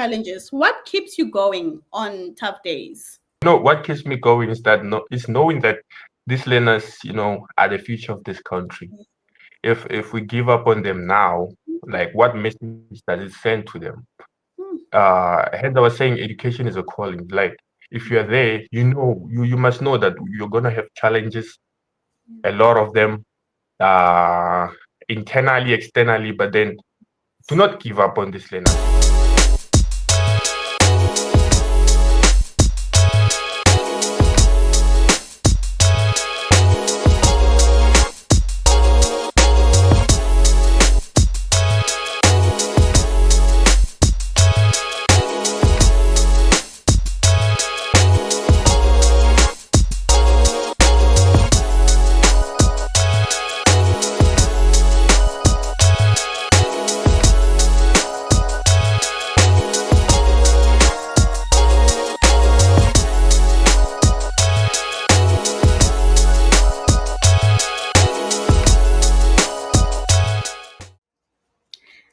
challenges. What keeps you going on tough days? What keeps me going is knowing that these learners, are the future of this country. If we give up on them now, like what message does it send to them? As I was saying, education is a calling. Like if you're there, you must know that you're gonna have challenges, a lot of them, uh, internally, externally, but then do not give up on this learner.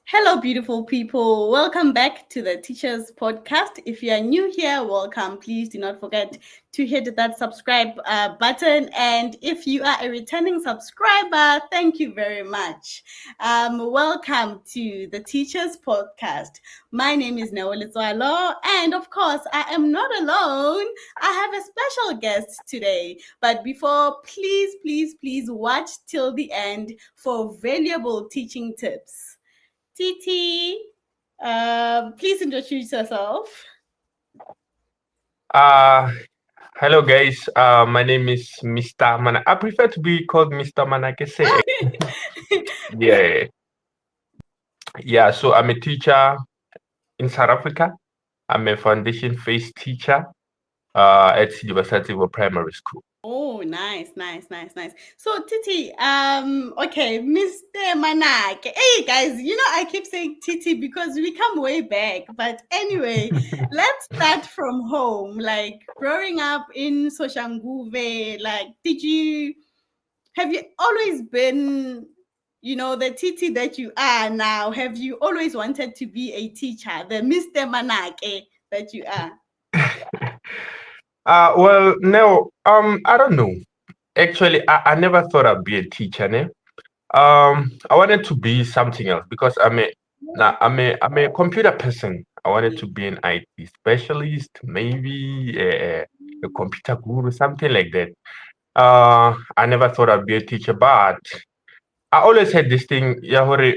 Hello, beautiful people. Welcome back to the Teachers Podcast. If you are new here, welcome. Please do not forget to hit that subscribe button. And if you are a returning subscriber, thank you very much. Welcome to the Teachers Podcast. My name is Nawolitswalo, and of course, I am not alone. I have a special guest today. But before, please watch till the end for valuable teaching tips. Titi, please introduce yourself. Hello guys. My name is Mr. Manake. I prefer to be called Mr. Manake. Yeah. So I'm a teacher in South Africa. I'm a foundation phase teacher at University of Primary School. Oh, nice. So Titi, okay, Mr. Manake. Hey guys, I keep saying Titi because we come way back. But anyway, let's start from home. Like growing up in Soshanguve, like have you always been, the Titi that you are now? Have you always wanted to be a teacher, the Mr. Manake that you are? Well, no, I don't know. Actually, I never thought I'd be a teacher, ne? I wanted to be something else because I'm a computer person. I wanted to be an IT specialist, maybe a computer guru, something like that. I never thought I'd be a teacher, but I always had this thing, Yahore,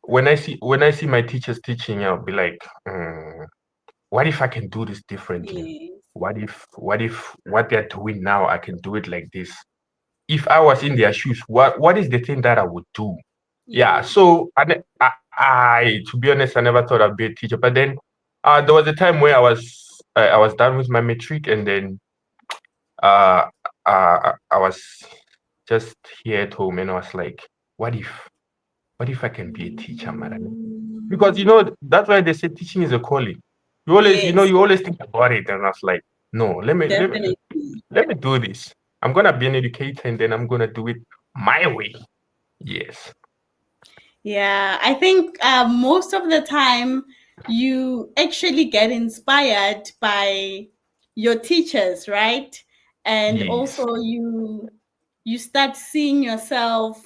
when I see my teachers teaching, I'll be like, what if I can do this differently? Yes. What if what they're doing now, I can do it like this? If I was in their shoes, what is the thing that I would do? Yeah. So I to be honest, I never thought I'd be a teacher. But then there was a time where I was done with my matric, and then I was just here at home, and I was like, what if I can be a teacher, man? Because that's why they say teaching is a calling. You always, Yes. you always think about it, and I was like, no, let me do this. I'm gonna be an educator, and then I'm gonna do it my way. Yes. Yeah, I think most of the time you actually get inspired by your teachers, right? And Yes. also you start seeing yourself,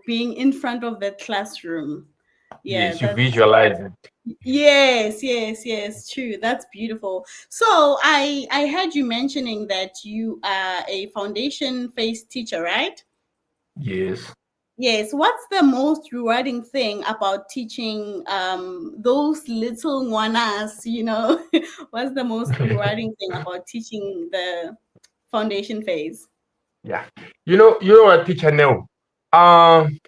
being in front of the classroom. Yeah, Yes, you visualize it. yes, true. That's beautiful. So I heard you mentioning that you are a foundation phase teacher, right? Yes. Yes. What's the most rewarding thing about teaching those little ones? What's the most rewarding thing about teaching the foundation phase? Yeah. You know what, teacher Nell? Um,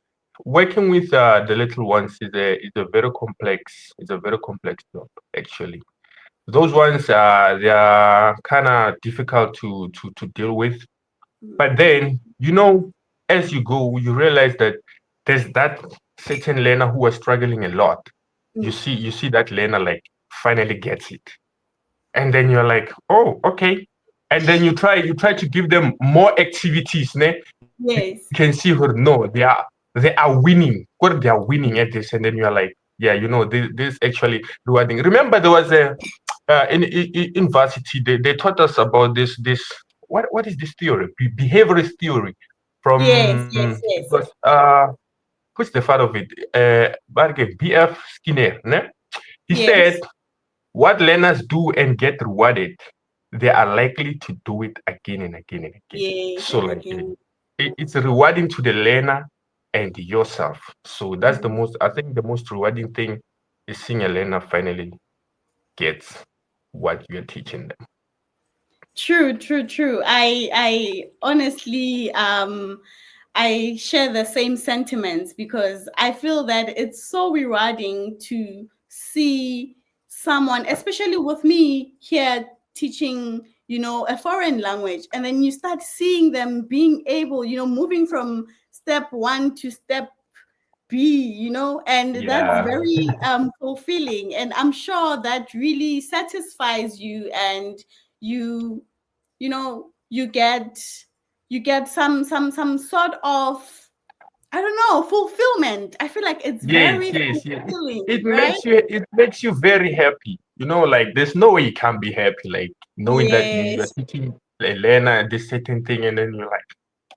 Working with the little ones is a very complex job actually. Those ones they are kind of difficult to deal with. But then, as you go, you realize that there's that certain learner who was struggling a lot. You see that learner like finally gets it. And then you're like, oh, okay. And then you try to give them more activities, ne? You can Yes. see her no, they are winning. What they are winning at this, and then you're like, yeah, this actually rewarding. Remember, there was a in varsity they taught us about this what is this theory? Behaviorist theory Yes, from yes, it was yes, who's the father of it? Barge BF Skinner, ne? He said yes, what learners do and get rewarded, they are likely to do it again and again and again. yes, So and like again. it's rewarding to the learner and yourself. So that's the Mhm. most I think the most rewarding thing is seeing a learner finally gets what you're teaching them. True, true, true. I honestly I share the same sentiments because I feel that it's so rewarding to see someone, especially with me here teaching, a foreign language, and then you start seeing them being able, moving from step one to step B, and that's Yeah. very fulfilling. And I'm sure that really satisfies you, and you you get some sort of, I don't know, fulfillment. I feel like it's Yes, very yes, yes. fulfilling, right? It makes you very happy. Like there's no way you can't be happy, like knowing that you're Yes. teaching a learner this certain thing and then you're like,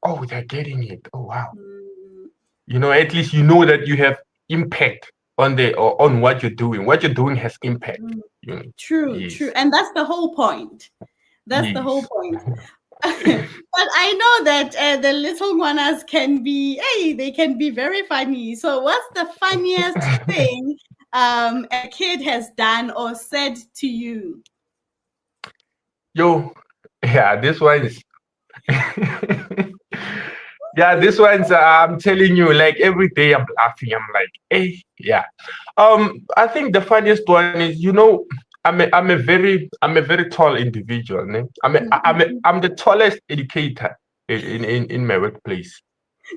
oh, they're getting it. Oh wow. Mm, At least you know that you have impact on the or on what you're doing. What you're doing has impact. mm. You know. True, true. Yes. And that's the whole point. That's the whole Yes. point. But I know that the little ones can be, hey, they can be very funny. So, what's the funniest thing a kid has done or said to you? Yo, yeah, this one is yeah, this one's I'm telling you, like every day I'm laughing. I'm like, hey, yeah. I think the funniest one is, I'm a very tall individual. Ne? I'm the tallest educator in my workplace.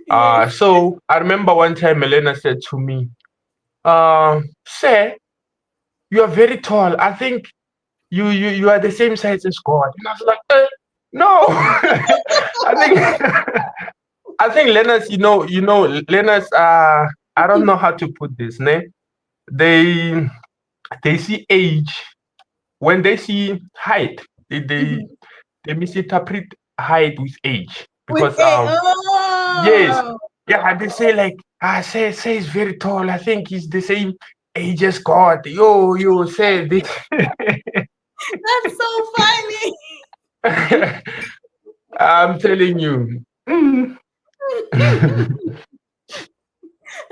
Yes. So I remember one time Elena said to me, sir, you are very tall. I think you are the same size as God. And I was like, no. I think I think learners, learners I don't know how to put this, ne? They they see age when they see height, Mhm. they misinterpret height with age. With Because a, yes, oh, yeah, they say like say he's very tall. I think he's the same age as God. Yo, say this. that's so funny. I'm telling you. Mm.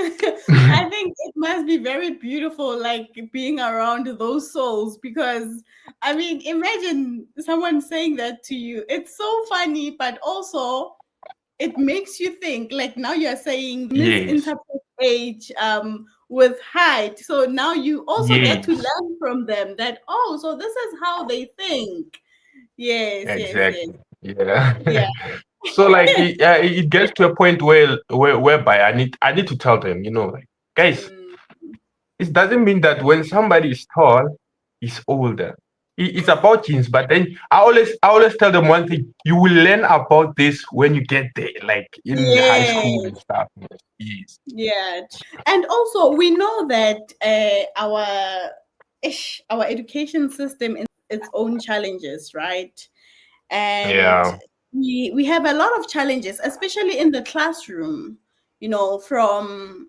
I think it must be very beautiful, like being around those souls, because I mean, imagine someone saying that to you. It's so funny, but also it makes you think. Like now you're saying Yes, misinterpret age with height. So now you also get to yes, learn from them that, oh, so this is how they think. Yes, yes, yes. exactly. Yeah. Yeah. So like it gets to a point whereby I need to tell them, like, guys, Mm, it doesn't mean that when somebody is tall, is older. It's about genes, but then I always tell them one thing: you will learn about this when you get there, like in high school and yes. stuff. Yes. Yeah, and also we know that our education system is its own challenges, right? And Yeah. we have a lot of challenges, especially in the classroom. From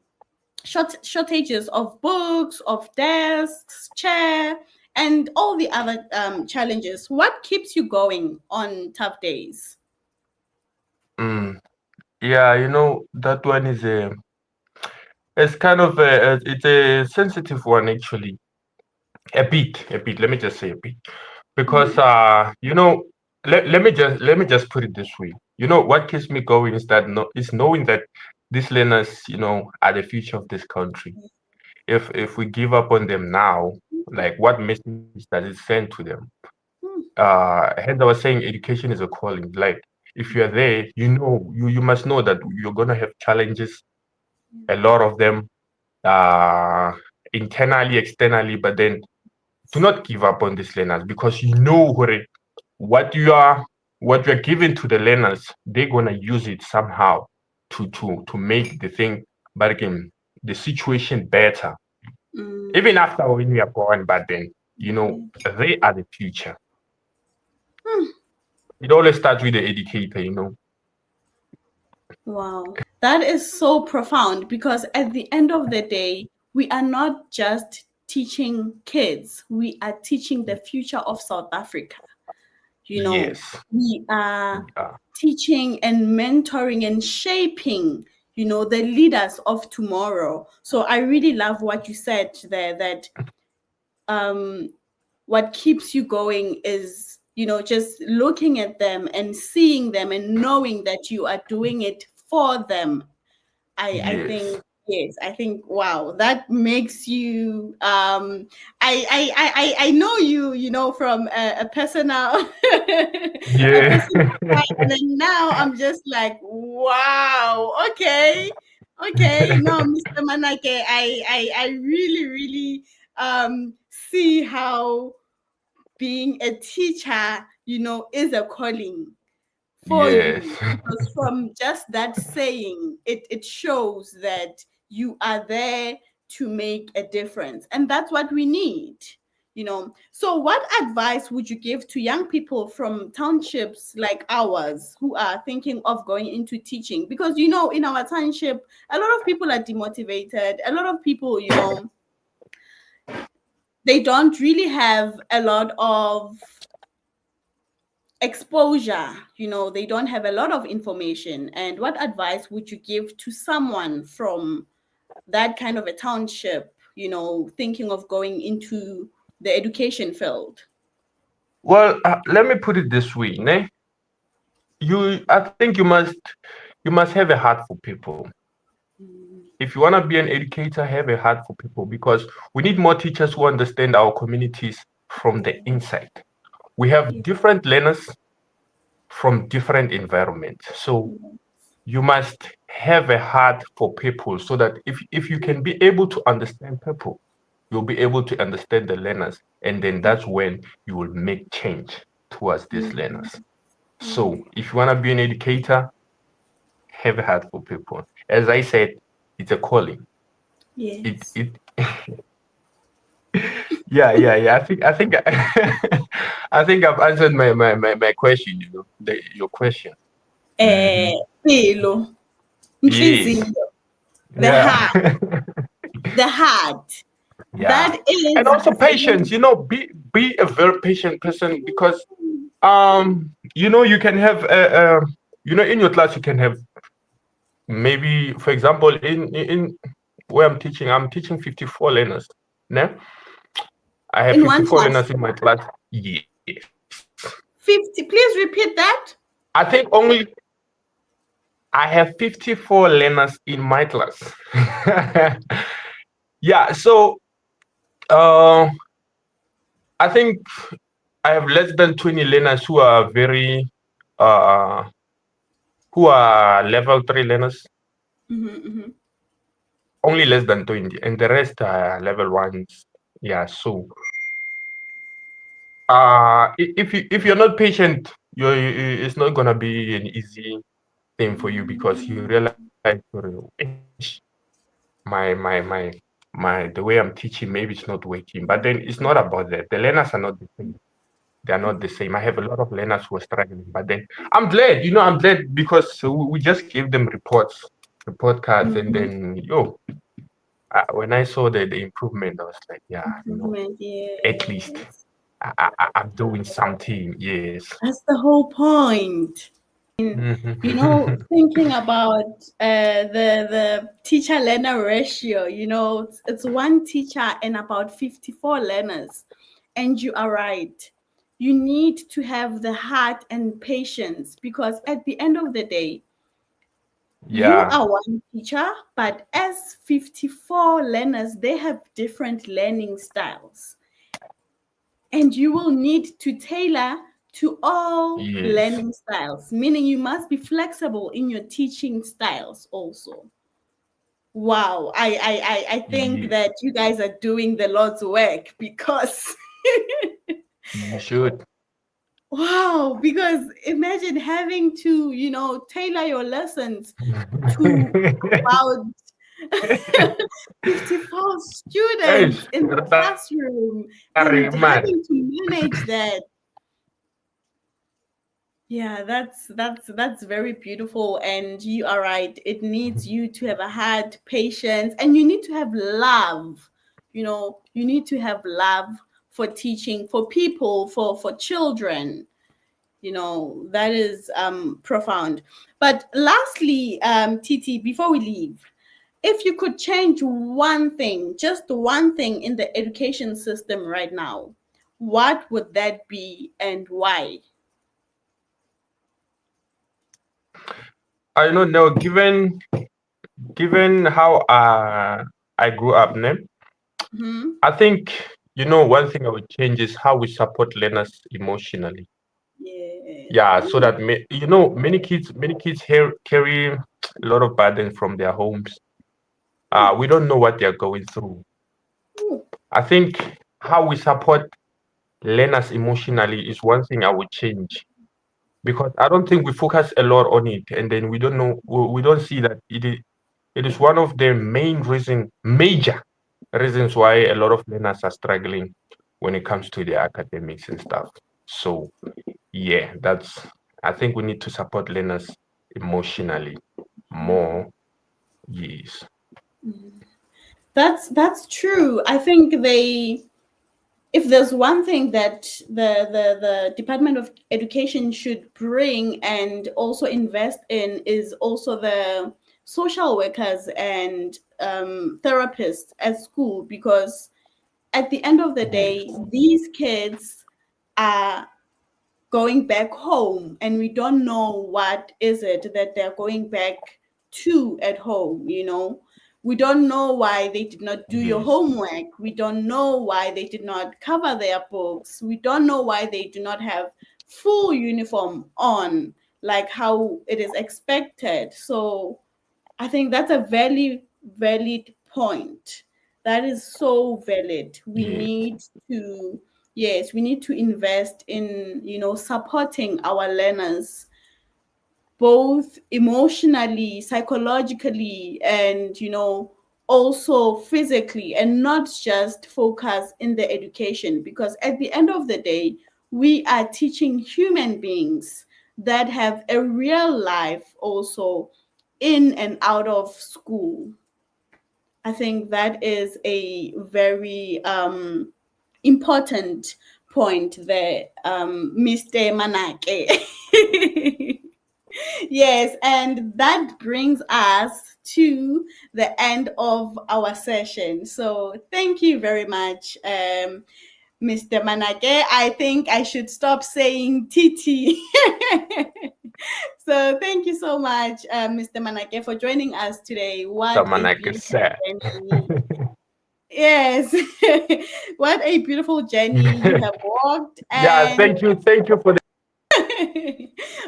shortages of books, of desks, chair, and all the other challenges. What keeps you going on tough days? Mm. Yeah, that one is a it's kind of it's a sensitive one actually. A bit. Let me just say a bit. Because Mhm. let me just put it this way. What keeps me going is that is knowing that these learners, are the future of this country. If we give up on them now, like what message does it send to them? Hence I was saying education is a calling. Like if you're there, you must know that you're gonna have challenges, a lot of them, uh internally, externally, but then do not give up on these learners because Hore, what you are what you're giving to the learners, they're gonna use it somehow to make the thing, but again, the situation better. Mm. even after when we are born, but then, Yeah. they are the future. Hmm. It always starts with the educator. Wow. That is so profound because at the end of the day, we are not just teaching kids, we are teaching the future of South Africa. You know, Yes, we are we are. teaching and mentoring and shaping, the leaders of tomorrow. So I really love what you said there, that um what keeps you going is, just looking at them and seeing them and knowing that you are doing it for them. I Yes. think, yes, I think, wow, that makes you I know you, from a personal a Yeah. personal side, and then now I'm just like, wow, okay. Okay, no, Mr. Manake, I really, really see how being a teacher, is a calling for Yes. you, because from just that saying, it shows that you are there to make a difference, and that's what we need. So what advice would you give to young people from townships like ours who are thinking of going into teaching? Because in our township, a lot of people are demotivated, a lot of people, they don't really have a lot of exposure. They don't have a lot of information. And what advice would you give to someone from that kind of a township, thinking of going into the education field? Well, let me put it this way, ne? I think you must have a heart for people. If you want to be an educator, have a heart for people, because we need more teachers who understand our communities from the inside. We have different learners from different environments. So you must have a heart for people, so that if you can be able to understand people, you'll be able to understand the learners. And then that's when you will make change towards these learners. So if you want to be an educator, have a heart for people. As I said, it's a calling. Yes. It yeah. I think I think I've answered my question, your question. Eh, Hmm. Pelo, Yes. Nhliziyo, the Yeah. heart, the heart. Yeah. That And is also patience, be a very patient person, because you can have in your class you can have, maybe, for example, in where I'm teaching 54 learners. No? I have in one 54 class. learners in my class. Yes. 50. Please repeat that. I think only I have 54 learners in my class. Yeah, so uh, I think I have less than 20 learners uh, who are level 3 learners, Mm-hmm. only less than 20, and the rest are level 1s. Yeah, so if you're not patient, it's not gonna be an easy thing for you, because you realize, my the way I'm teaching, maybe it's not working. But then it's not about that. The learners are not the same. They are not the same. I have a lot of learners who are struggling. But then I'm glad because we just gave them report cards, and Mm-hmm. then when I saw the improvement, I was like, yeah, Improvement, at least yes. I'm doing something. Yes. That's the whole point. Mhm. Thinking about the teacher learner ratio, it's one teacher and about 54 learners. And you are right. You need to have the heart and patience, because at the end of the day, you Yeah. are one teacher, but as 54 learners, they have different learning styles. And you will need to tailor to all Yes. learning styles, meaning you must be flexible in your teaching styles also. Wow, I think Yes. that you guys are doing the Lord's work, because You should. wow, because imagine having to, tailor your lessons to about 54 Hey, students in the classroom and man. having to manage that. Yeah, that's very beautiful, and you are right. It needs you to have a heart, patience, and you need to have love. You need to have love for teaching, for people, for children. That is profound. But lastly, Titi, before we leave, if you could change one thing, just one thing in the education system right now, what would that be and why? I don't know. Given how I grew up, ne? Hmm. I think one thing I would change is how we support learners emotionally. Yes. Yeah, so Ooh. that many kids here carry a lot of burden from their homes. We don't know what they're going through. Ooh. I think how we support learners emotionally is one thing I would change, because I don't think we focus a lot on it, and then we don't know, we don't see that it is one of the major reasons why a lot of learners are struggling when it comes to their academics and stuff. So yeah, I think we need to support learners emotionally more. Yes. That's true. I think if there's one thing that the Department of Education should bring and also invest in is also the social workers and therapists at school, because at the end of the day, Yes. these kids are going back home and we don't know what is it that they're going back to at home. We don't know why they did not do your Yes. homework. We don't know why they did not cover their books. We don't know why they do not have full uniform on, like how it is expected. So I think that's a very valid point. That is so valid. We Yes. need to, yes, we need to invest in, supporting our learners both emotionally, psychologically, and, also physically, and not just focus in the education, because at the end of the day, we are teaching human beings that have a real life also in and out of school. I think that is a very important point there, Mr. Manake. Yes, and that brings us to the end of our session. So thank you very much, Mr. Manake. I think I should stop saying Titi. So thank you so much, Mr. Manake, for joining us today. What Someone a like I beautiful said. journey. Yes. What a beautiful journey you have walked. Yeah, And thank you for the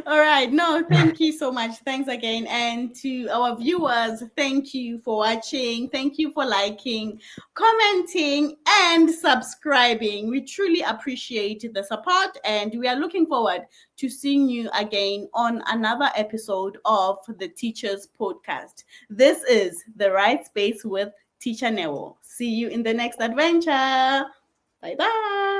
all right. No, thank you so much. Thanks again. And to our viewers, thank you for watching. Thank you for liking, commenting, and subscribing. We truly appreciate the support, and we are looking forward to seeing you again on another episode of the Teachers Podcast. This is The Right Space with Teacher Nero. See you in the next adventure. Bye bye.